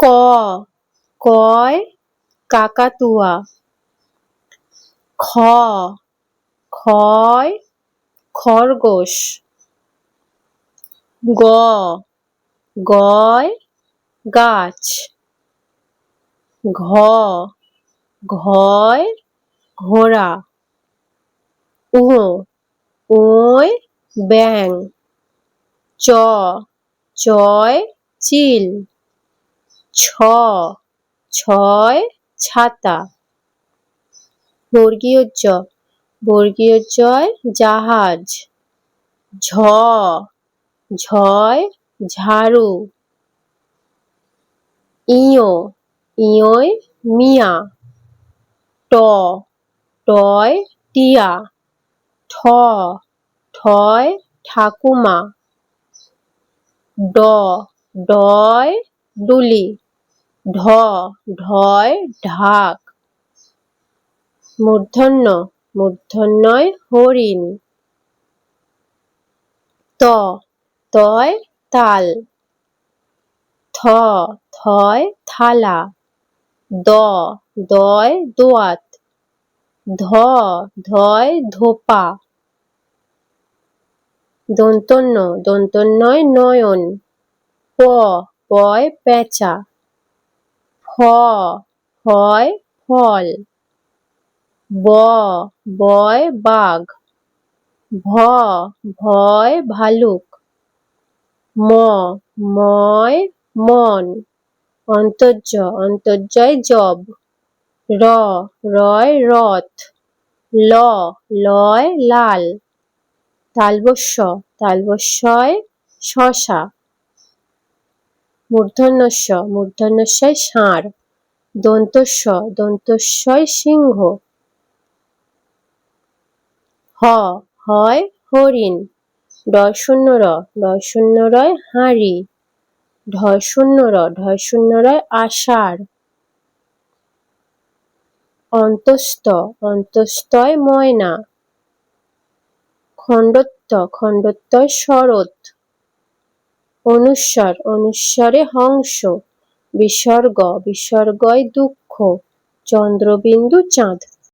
ক কয় কাকাতুয়া। খ খয় খরগোশ। গ গয় গাছ। ঘ ঘয় ঘোড়া। উ ওয় ব্যাঙ। চ চয় চিল। ছ ছয় ছাতা। বর্গীয় জ বর্গীয় জয় জাহাজ। ঝ ঝয় ঝাড়ু। ইয় ইয়য় মিয়া। ট টয় টিয়া। ঠ ঠয় ঠাকুমা। ড ডয় ডুলি। ঢ ঢয় ঢাক। মূর্ধন্য মূর্ধন্যয় হরিণ। ত তয় তাল। থ থয় থালা। দ দয় দোয়াত। ধ ধয় ধোপা। দন্তন্য দন্তন্যয় নয়ন। প পয় পেঁচা। ফ ফয় ফল। ব বয় বাঘ। ভ ভয় ভালুক। ম ময় মন। অন্তর্য অন্তর্যয় জব। র রয় রথ। ল লয় লাল। তালবস্য তালবস্যয় শশা। মূর্ধন্যস্য মূর্ধন্যস্যয় ষাঁড়। দন্তস্য দন্তস্যয় সিংহ। হ হয় হরিণ। ডয় শূন্য রয় হাঁড়ি। ঢয় শূন্য রয় আষাঢ়। অন্তস্থ অন্তস্থয় ময়না। খণ্ডত্ব খণ্ডত্বয় শরৎ। অনুস্বর অনুস্বরে হংস। বিসর্গ বিসর্গয় দুঃখ। চন্দ্রবিন্দু চাঁদ।